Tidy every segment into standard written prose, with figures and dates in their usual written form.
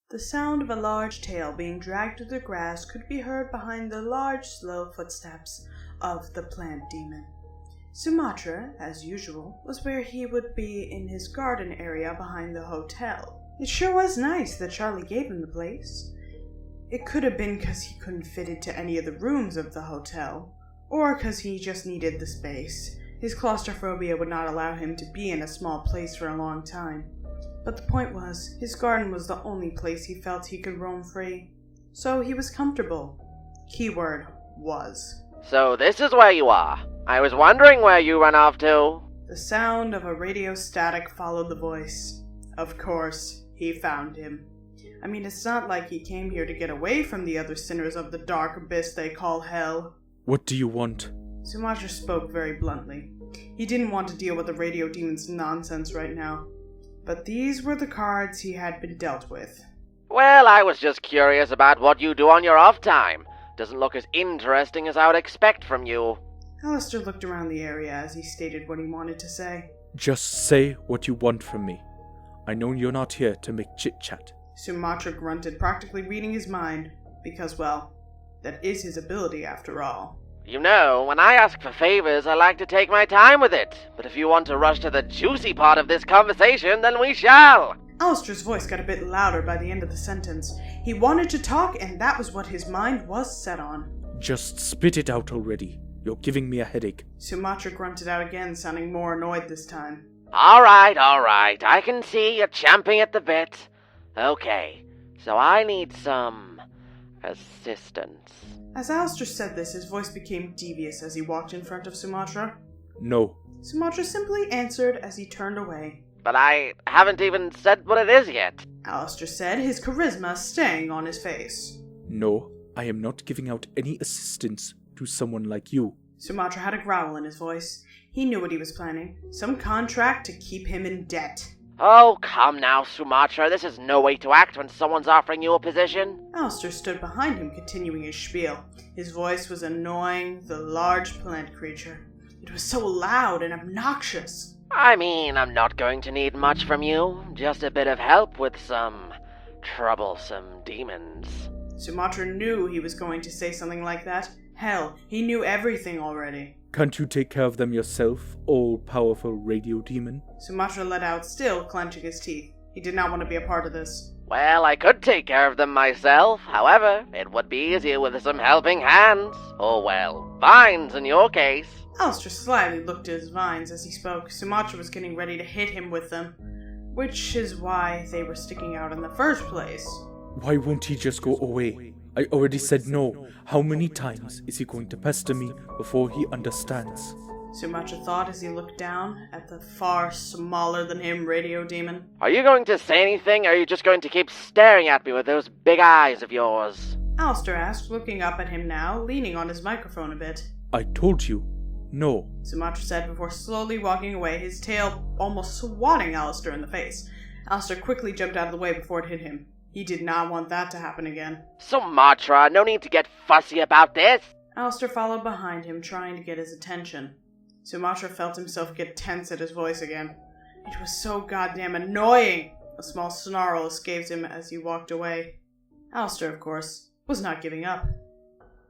The sound of a large tail being dragged through the grass could be heard behind the large, slow footsteps of the plant demon. Sumitra, as usual, was where he would be in his garden area behind the hotel. It sure was nice that Charlie gave him the place. It could have been because he couldn't fit into any of the rooms of the hotel, or because he just needed the space. His claustrophobia would not allow him to be in a small place for a long time. But the point was, his garden was the only place he felt he could roam free. So he was comfortable. Keyword was. So this is where you are. I was wondering where you ran off to. The sound of a radio static followed the voice. Of course, he found him. I mean, it's not like he came here to get away from the other sinners of the dark abyss they call hell. What do you want? Sumitra spoke very bluntly. He didn't want to deal with the radio demon's nonsense right now. But these were the cards he had been dealt with. Well, I was just curious about what you do on your off time. Doesn't look as interesting as I would expect from you. Alastor looked around the area as he stated what he wanted to say. Just say what you want from me. I know you're not here to make chit-chat. Sumitra grunted, practically reading his mind, because, well, that is his ability after all. You know, when I ask for favors, I like to take my time with it. But if you want to rush to the juicy part of this conversation, then we shall. Alastor's voice got a bit louder by the end of the sentence. He wanted to talk, and that was what his mind was set on. Just spit it out already. You're giving me a headache. Sumitra grunted out again, sounding more annoyed this time. All right. I can see you're champing at the bit. Okay, so I need some assistance. As Alastor said this, his voice became devious as he walked in front of Sumitra. No. Sumitra simply answered as he turned away. But I haven't even said what it is yet. Alastor said, his charisma staying on his face. No, I am not giving out any assistance to someone like you. Sumitra had a growl in his voice. He knew what he was planning. Some contract to keep him in debt. Oh, come now, Sumitra. This is no way to act when someone's offering you a position. Alastor stood behind him, continuing his spiel. His voice was annoying the large plant creature. It was so loud and obnoxious. I mean, I'm not going to need much from you. Just a bit of help with some troublesome demons. Sumitra knew he was going to say something like that. Hell, he knew everything already. Can't you take care of them yourself, all-powerful radio demon? Sumitra let out, still clenching his teeth. He did not want to be a part of this. Well, I could take care of them myself. However, it would be easier with some helping hands. Or, well, vines in your case. Alastor slyly looked at his vines as he spoke. Sumitra was getting ready to hit him with them, which is why they were sticking out in the first place. Why won't he just go away? I already said no. How many times is he going to pester me before he understands? Sumitra thought as he looked down at the far smaller than him radio demon. Are you going to say anything, or are you just going to keep staring at me with those big eyes of yours? Alastor asked, looking up at him now, leaning on his microphone a bit. I told you, no. Sumitra said before slowly walking away, his tail almost swatting Alastor in the face. Alastor quickly jumped out of the way before it hit him. He did not want that to happen again. Sumitra, no need to get fussy about this. Alastor followed behind him, trying to get his attention. Sumitra felt himself get tense at his voice again. It was so goddamn annoying! A small snarl escaped him as he walked away. Alastor, of course, was not giving up.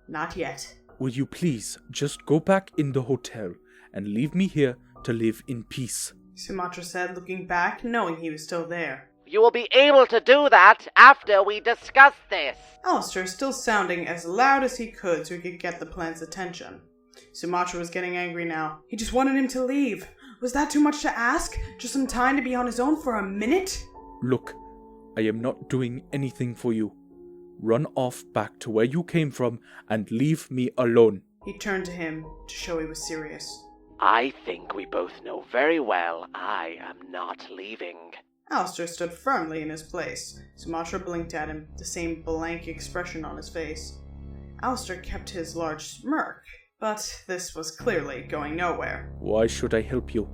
Not yet. Will you please just go back in the hotel and leave me here to live in peace? Sumitra said, looking back, knowing he was still there. You will be able to do that after we discuss this. Alastor still sounding as loud as he could so he could get the plant's attention. Sumitra was getting angry now. He just wanted him to leave. Was that too much to ask? Just some time to be on his own for a minute? Look, I am not doing anything for you. Run off back to where you came from and leave me alone. He turned to him to show he was serious. I think we both know very well I am not leaving. Alastor stood firmly in his place. Sumitra blinked at him, the same blank expression on his face. Alastor kept his large smirk, but this was clearly going nowhere. Why should I help you?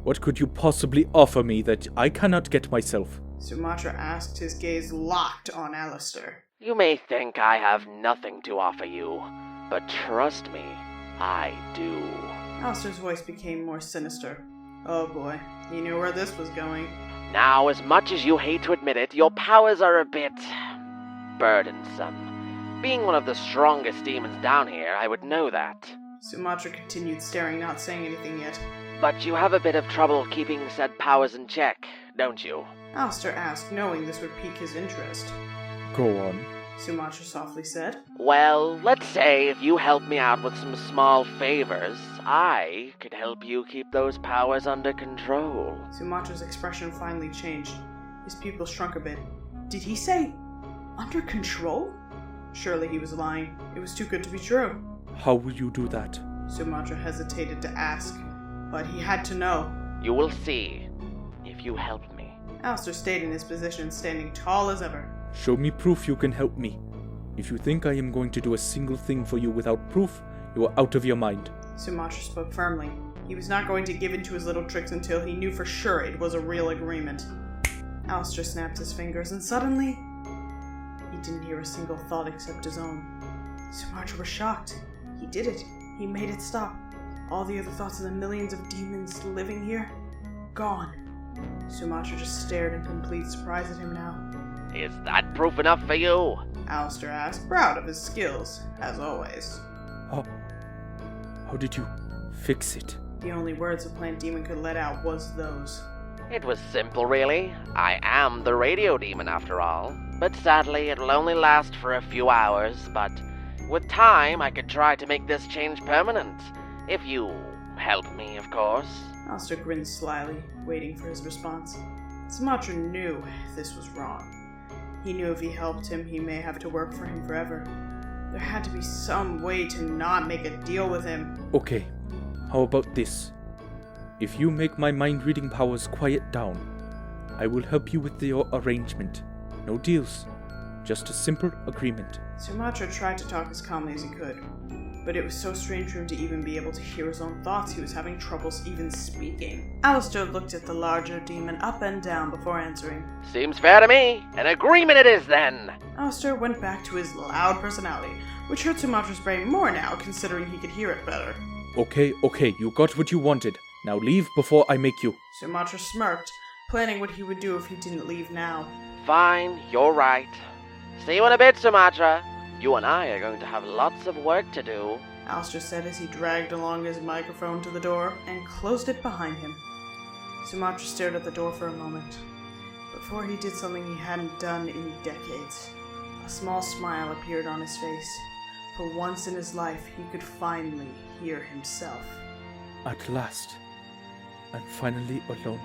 What could you possibly offer me that I cannot get myself? Sumitra asked, his gaze locked on Alastor. You may think I have nothing to offer you, but trust me, I do. Alastor's voice became more sinister. Oh boy, he knew where this was going. Now, as much as you hate to admit it, your powers are a bit burdensome. Being one of the strongest demons down here, I would know that. Sumitra continued staring, not saying anything yet. But you have a bit of trouble keeping said powers in check, don't you? Alastor asked, knowing this would pique his interest. Go on. Sumitra softly said. Well, let's say if you help me out with some small favors, I could help you keep those powers under control. Sumatra's expression finally changed. His pupils shrunk a bit. Did he say, under control? Surely he was lying. It was too good to be true. How will you do that? Sumitra hesitated to ask, but he had to know. You will see, if you help me. Alastor stayed in his position, standing tall as ever. Show me proof you can help me. If you think I am going to do a single thing for you without proof, you are out of your mind. Sumitra spoke firmly. He was not going to give in to his little tricks until he knew for sure it was a real agreement. Alastor snapped his fingers, and suddenly, he didn't hear a single thought except his own. Sumitra was shocked. He did it. He made it stop. All the other thoughts of the millions of demons living here, gone. Sumitra just stared in complete surprise at him now. Is that proof enough for you? Alastor asked, proud of his skills, as always. How did you fix it? The only words the plant demon could let out was those. It was simple, really. I am the radio demon, after all. But sadly, it'll only last for a few hours, but with time, I could try to make this change permanent. If you help me, of course. Alastor grinned slyly, waiting for his response. Sumitra knew this was wrong. He knew if he helped him, he may have to work for him forever. There had to be some way to not make a deal with him. Okay, how about this? If you make my mind-reading powers quiet down, I will help you with your arrangement. No deals, just a simple agreement. Sumitra tried to talk as calmly as he could, but it was so strange for him to even be able to hear his own thoughts. He was having troubles even speaking. Alastor looked at the larger demon up and down before answering. Seems fair to me. An agreement it is, then. Alastor went back to his loud personality, which hurt Sumatra's brain more now, considering he could hear it better. Okay, you got what you wanted. Now leave before I make you. Sumitra smirked, planning what he would do if he didn't leave now. Fine, you're right. See you in a bit, Sumitra. You and I are going to have lots of work to do. Alastor said as he dragged along his microphone to the door and closed it behind him. Sumitra stared at the door for a moment. Before he did something he hadn't done in decades. A small smile appeared on his face. For once in his life, he could finally hear himself. At last, I'm finally alone.